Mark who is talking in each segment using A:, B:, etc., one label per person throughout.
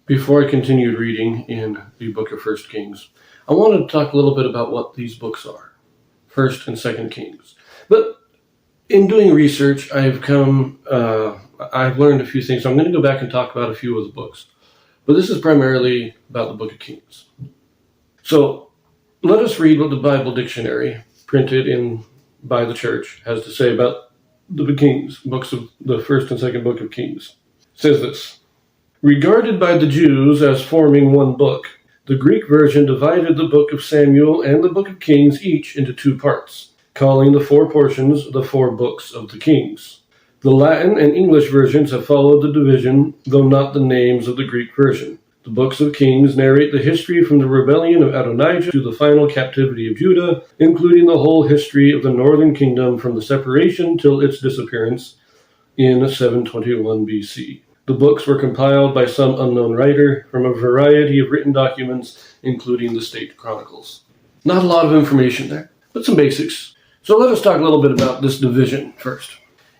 A: Before I continued reading in the book of 1 Kings, I wanted to talk a little bit about what these books are, 1st and 2nd Kings. But in doing research, I've learned a few things. So I'm going to go back and talk about a few of the books. But this is primarily about the book of Kings. So let us read what the Bible dictionary, printed by the church, has to say about the Kings, books of the 1st and 2nd book of Kings. It says this: regarded by the Jews as forming one book, the Greek version divided the book of Samuel and the book of Kings each into two parts, calling the four portions the four books of the Kings. The Latin and English versions have followed the division, though not the names of the Greek version. The books of Kings narrate the history from the rebellion of Adonijah to the final captivity of Judah, including the whole history of the northern kingdom from the separation till its disappearance in 721 BC. The books were compiled by some unknown writer from a variety of written documents, including the state chronicles. Not a lot of information there, but some basics. So let us talk a little bit about this division first.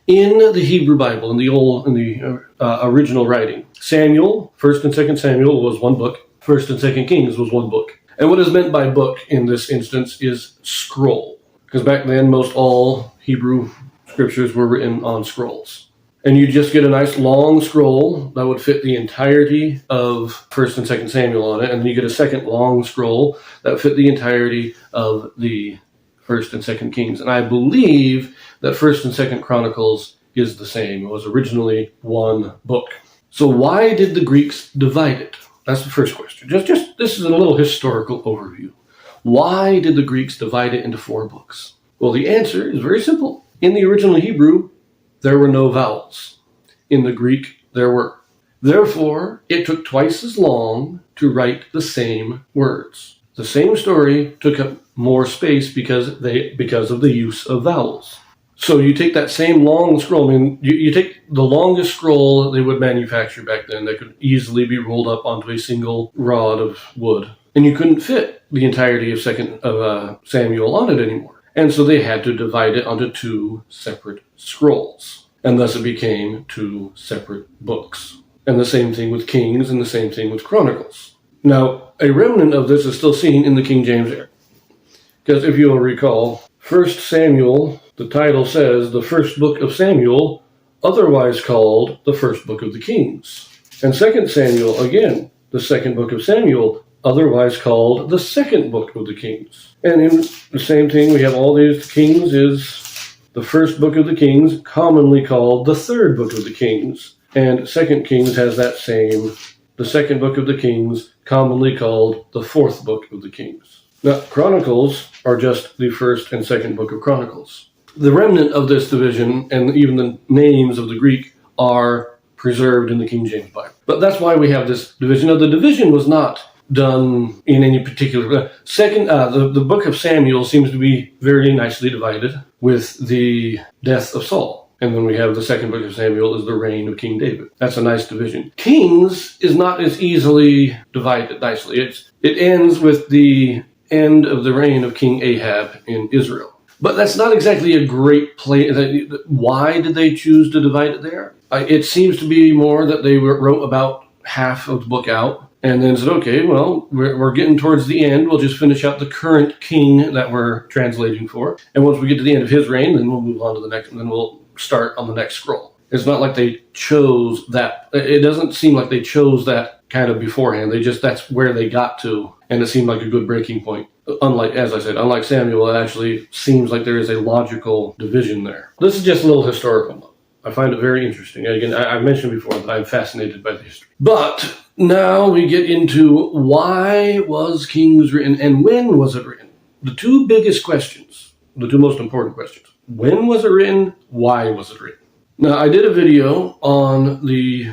A: In the Hebrew Bible, in the original writing, Samuel, 1st and 2nd Samuel, was one book. 1st and 2nd Kings was one book. And what is meant by book in this instance is scroll, because back then most all Hebrew scriptures were written on scrolls. And you just get a nice long scroll that would fit the entirety of 1st and 2nd Samuel on it, and then you get a second long scroll that would fit the entirety of the 1st and 2nd Kings. And I believe that 1st and 2nd Chronicles is the same. It was originally one book. So why did the Greeks divide it? That's the first question. Just this is a little historical overview. Why did the Greeks divide it into four books? Well, the answer is very simple. In the original Hebrew, there were no vowels. In the Greek, there were. Therefore, it took twice as long to write the same words. The same story took up more space because of the use of vowels. So you take that same long scroll, you take the longest scroll they would manufacture back then that could easily be rolled up onto a single rod of wood, and you couldn't fit the entirety of Samuel on it anymore. And so they had to divide it onto two separate scrolls. And thus it became two separate books. And the same thing with Kings and the same thing with Chronicles. Now, a remnant of this is still seen in the King James era. Because if you will recall, 1 Samuel, the title says, the first book of Samuel, otherwise called the first book of the Kings. And 2 Samuel, again, the second book of Samuel, otherwise called the second book of the Kings. And in the same thing, we have all these Kings is the first book of the Kings, commonly called the third book of the Kings. And 2 Kings has that same, the second book of the Kings, commonly called the fourth book of the Kings. Now, Chronicles are just the first and second book of Chronicles. The remnant of this division, and even the names of the Greek, are preserved in the King James Bible. But that's why we have this division. Now, the division was not done in any particular. The book of Samuel seems to be very nicely divided with the death of Saul. And then we have the second book of Samuel is the reign of King David. That's a nice division. Kings is not as easily divided nicely. It ends with the end of the reign of King Ahab in Israel. But that's not exactly a great place. Why did they choose to divide it there? It seems to be more that they wrote about half of the book out and then said, okay, well, we're getting towards the end. We'll just finish out the current king that we're translating for. And once we get to the end of his reign, then we'll move on to the next, and then we'll start on the next scroll. It's not like they chose that. It doesn't seem like they chose that kind of beforehand. That's where they got to. And it seemed like a good breaking point. Unlike Samuel, it actually seems like there is a logical division there. This is just a little historical note. I find it very interesting. Again, I mentioned before that I'm fascinated by the history. But now we get into why was Kings written and when was it written? The two biggest questions, the two most important questions. When was it written? Why was it written? Now, I did a video on the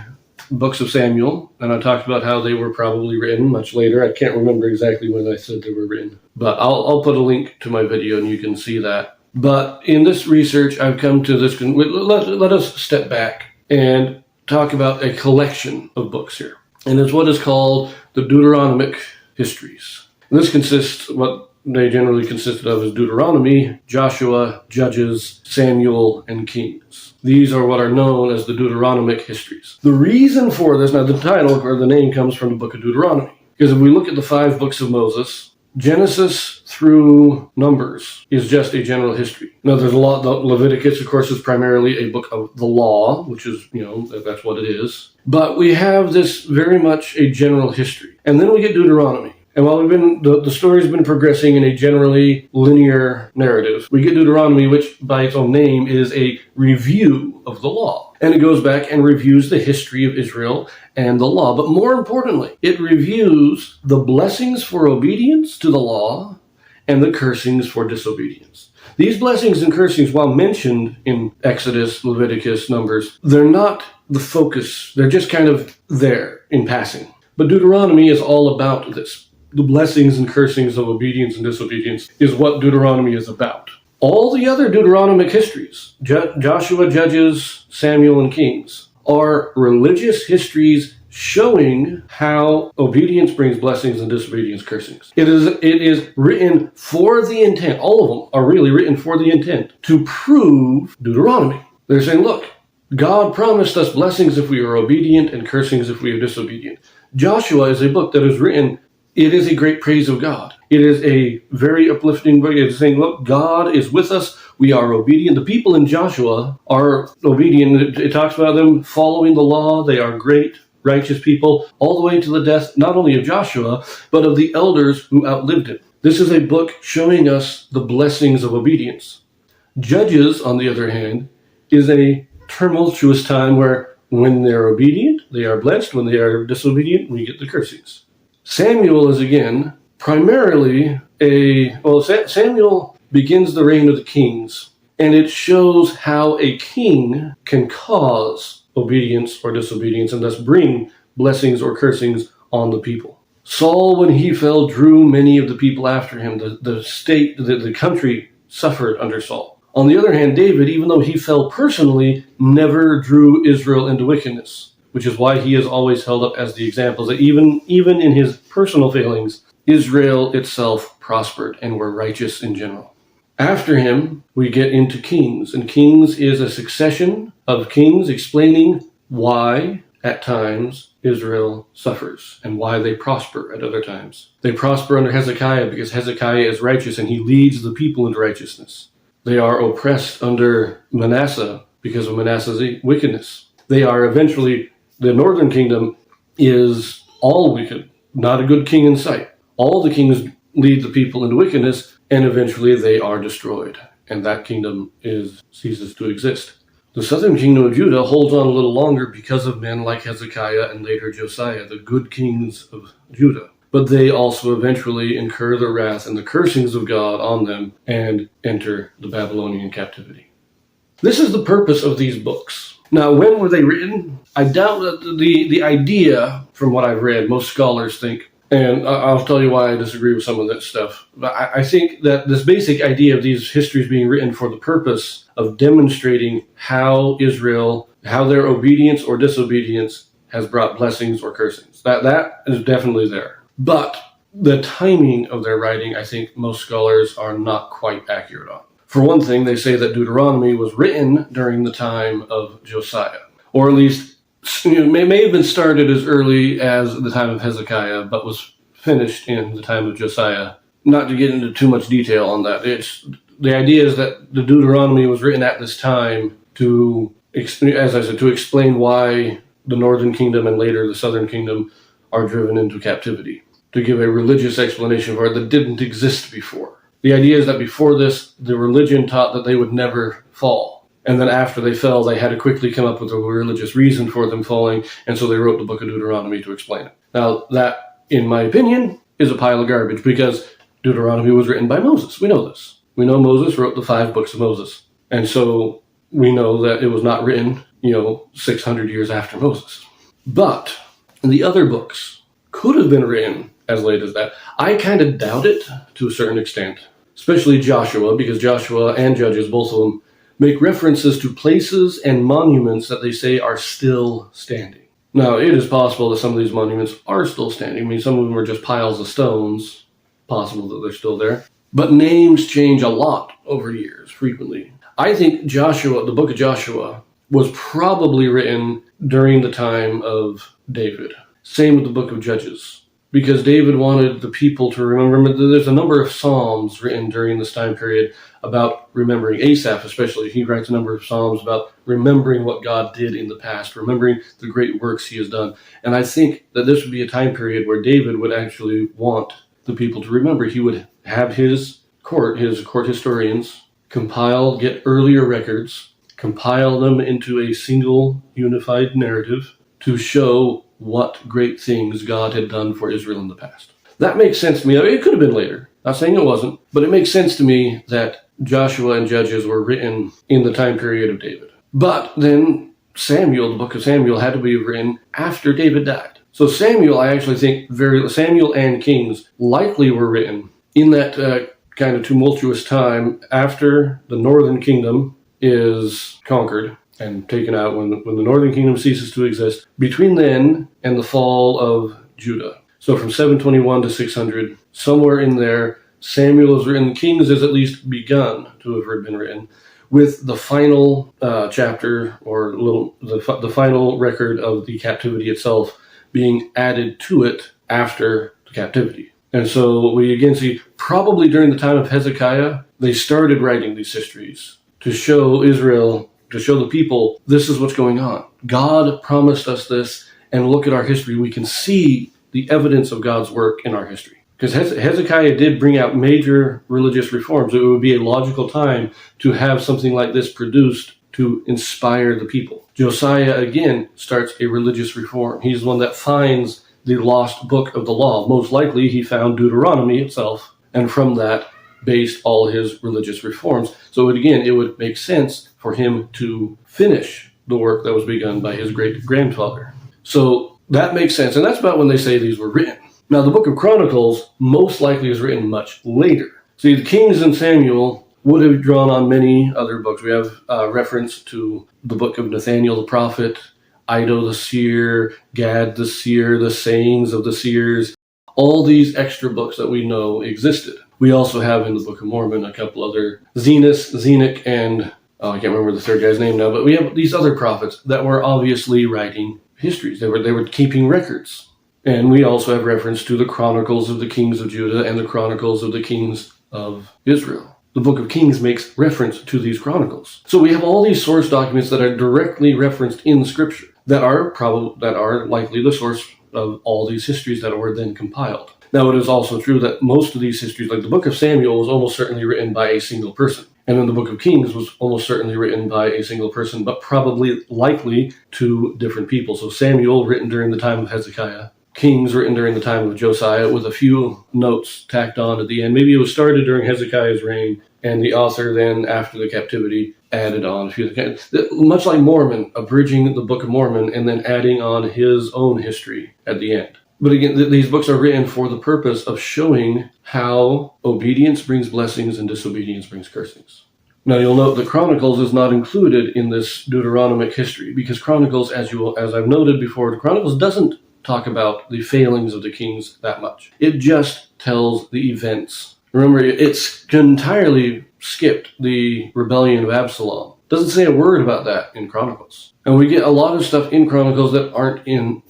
A: books of Samuel, and I talked about how they were probably written much later. I can't remember exactly when I said they were written, but I'll put a link to my video and you can see that. But in this research, I've come to this. Let us step back and talk about a collection of books here. And it's what is called the Deuteronomic histories. And this consists of what they generally consisted of is Deuteronomy, Joshua, Judges, Samuel, and Kings. These are what are known as the Deuteronomic histories. The reason for this, now the title or the name comes from the book of Deuteronomy, because if we look at the 5 books of Moses, Genesis through Numbers is just a general history. Now, there's a lot. Leviticus, of course, is primarily a book of the law, which is, that's what it is. But we have this very much a general history. And then we get Deuteronomy. And while the story's been progressing in a generally linear narrative, we get Deuteronomy, which by its own name is a review of the law. And it goes back and reviews the history of Israel and the law. But more importantly, it reviews the blessings for obedience to the law and the cursings for disobedience. These blessings and cursings, while mentioned in Exodus, Leviticus, Numbers, they're not the focus. They're just kind of there in passing. But Deuteronomy is all about this. The blessings and cursings of obedience and disobedience is what Deuteronomy is about. All the other Deuteronomic histories, Joshua, Judges, Samuel, and Kings, are religious histories showing how obedience brings blessings and disobedience cursings. It is written for the intent, all of them are really written for the intent to prove Deuteronomy. They're saying, look, God promised us blessings if we are obedient and cursings if we are disobedient. Joshua is a book that is written. It is a great praise of God. It is a very uplifting book. It's saying, look, God is with us. We are obedient. The people in Joshua are obedient. It talks about them following the law. They are great, righteous people, all the way to the death, not only of Joshua, but of the elders who outlived him. This is a book showing us the blessings of obedience. Judges, on the other hand, is a tumultuous time where when they're obedient, they are blessed. When they are disobedient, we get the cursings. Samuel is, again, primarily Samuel begins the reign of the kings, and it shows how a king can cause obedience or disobedience and thus bring blessings or cursings on the people. Saul, when he fell, drew many of the people after him. The country suffered under Saul. On the other hand, David, even though he fell personally, never drew Israel into wickedness, which is why he is always held up as the example that even in his personal failings, Israel itself prospered and were righteous in general. After him, we get into Kings, and Kings is a succession of kings explaining why, at times, Israel suffers and why they prosper at other times. They prosper under Hezekiah because Hezekiah is righteous and he leads the people into righteousness. They are oppressed under Manasseh because of Manasseh's wickedness. They are eventually, the northern kingdom is all wicked, not a good king in sight. All the kings lead the people into wickedness, and eventually they are destroyed, and that kingdom ceases to exist. The southern kingdom of Judah holds on a little longer because of men like Hezekiah and later Josiah, the good kings of Judah. But they also eventually incur the wrath and the cursings of God on them and enter the Babylonian captivity. This is the purpose of these books. Now, when were they written? I doubt that the idea, from what I've read, most scholars think, and I'll tell you why I disagree with some of that stuff, but I think that this basic idea of these histories being written for the purpose of demonstrating how their obedience or disobedience has brought blessings or cursings. That is definitely there. But the timing of their writing, I think most scholars are not quite accurate on. For one thing, they say that Deuteronomy was written during the time of Josiah, or at least may have been started as early as the time of Hezekiah, but was finished in the time of Josiah. Not to get into too much detail on that. The idea is that the Deuteronomy was written at this time to, as I said, to explain why the northern kingdom and later the southern kingdom are driven into captivity, to give a religious explanation for it that didn't exist before. The idea is that before this, the religion taught that they would never fall. And then after they fell, they had to quickly come up with a religious reason for them falling, and so they wrote the book of Deuteronomy to explain it. Now, that, in my opinion, is a pile of garbage, because Deuteronomy was written by Moses. We know this. We know Moses wrote the 5 books of Moses. And so we know that it was not written, 600 years after Moses. But the other books could have been written as late as that. I kind of doubt it to a certain extent, especially Joshua, because Joshua and Judges, both of them, make references to places and monuments that they say are still standing. Now, it is possible that some of these monuments are still standing. I mean, some of them are just piles of stones, possible that they're still there. But names change a lot over years, frequently. I think Joshua, the book of Joshua, was probably written during the time of David. Same with the book of Judges, because David wanted the people to remember. There's a number of psalms written during this time period about remembering. Asaph especially, he writes a number of psalms about remembering what God did in the past, remembering the great works he has done. And I think that this would be a time period where David would actually want the people to remember. He would have his court historians, get earlier records, compile them into a single unified narrative to show what great things God had done for Israel in the past. That makes sense to me. I mean, it could have been later. Not saying it wasn't, but it makes sense to me that Joshua and Judges were written in the time period of David. But then Samuel, the book of Samuel, had to be written after David died. So Samuel, I actually think Samuel and Kings likely were written in that kind of tumultuous time after the northern kingdom is conquered and taken out, when the northern kingdom ceases to exist, between then and the fall of Judah. So from 721 to 600, somewhere in there, Samuel is written. Kings is at least begun to have been written, with the final chapter, or the final record of the captivity itself being added to it after the captivity. And so we again see, probably during the time of Hezekiah, they started writing these histories to show Israel, to show the people, this is what's going on. God promised us this, and look at our history. We can see the evidence of God's work in our history. Because Hezekiah did bring out major religious reforms. It would be a logical time to have something like this produced to inspire the people. Josiah, again, starts a religious reform. He's the one that finds the lost book of the law. Most likely, he found Deuteronomy itself, and from that, based all his religious reforms. So it would make sense for him to finish the work that was begun by his great-grandfather. So that makes sense, and that's about when they say these were written. Now, the book of Chronicles most likely is written much later. See, the Kings and Samuel would have drawn on many other books. We have reference to the book of Nathaniel the prophet, Iddo the seer, Gad the seer, the sayings of the seers, all these extra books that we know existed. We also have in the Book of Mormon a couple other, Zenock, and I can't remember the third guy's name now, but we have these other prophets that were obviously writing histories. They were keeping records. And we also have reference to the Chronicles of the Kings of Judah and the Chronicles of the Kings of Israel. The Book of Kings makes reference to these chronicles. So we have all these source documents that are directly referenced in Scripture that are likely the source of all these histories that were then compiled. Now, it is also true that most of these histories, like the Book of Samuel, was almost certainly written by a single person. And then the Book of Kings was almost certainly written by a single person, but probably likely two different people. So Samuel, written during the time of Hezekiah. Kings, written during the time of Josiah, with a few notes tacked on at the end. Maybe it was started during Hezekiah's reign, and the author then, after the captivity, added on a few. Much like Mormon, abridging the Book of Mormon and then adding on his own history at the end. But again, these books are written for the purpose of showing how obedience brings blessings and disobedience brings cursings. Now, you'll note the Chronicles is not included in this Deuteronomic history, because Chronicles, as I've noted before, the Chronicles doesn't talk about the failings of the kings that much. It just tells the events. Remember, it's entirely skipped the rebellion of Absalom. Doesn't say a word about that in Chronicles. And we get a lot of stuff in Chronicles that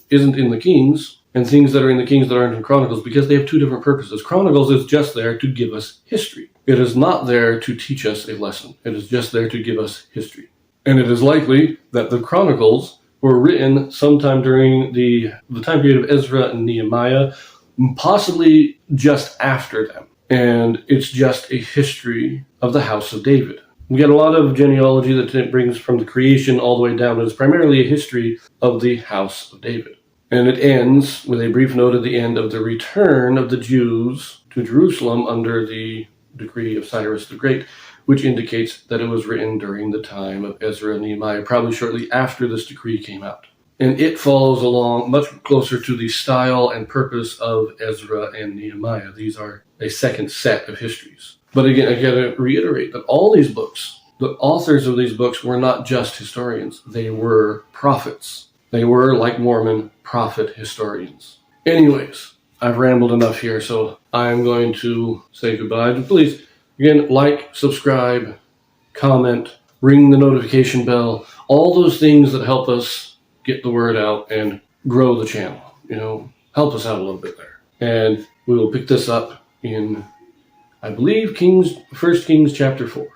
A: isn't in the Kings, and things that are in the Kings that aren't in Chronicles, because they have two different purposes. Chronicles is just there to give us history. It is not there to teach us a lesson. It is just there to give us history. And it is likely that the Chronicles were written sometime during the time period of Ezra and Nehemiah, possibly just after them. And it's just a history of the house of David. We get a lot of genealogy that it brings from the creation all the way down, but it's primarily a history of the house of David. And it ends with a brief note at the end of the return of the Jews to Jerusalem under the decree of Cyrus the Great, which indicates that it was written during the time of Ezra and Nehemiah, probably shortly after this decree came out. And it follows along much closer to the style and purpose of Ezra and Nehemiah. These are a second set of histories. But again, I got to reiterate that all these books, the authors of these books were not just historians. They were prophets. They were, like Mormon, prophet historians. Anyways, I've rambled enough here, so I'm going to say goodbye. Please, again, like, subscribe, comment, ring the notification bell, all those things that help us get the word out and grow the channel. Help us out a little bit there. And we will pick this up in, I believe, 1 Kings chapter 4.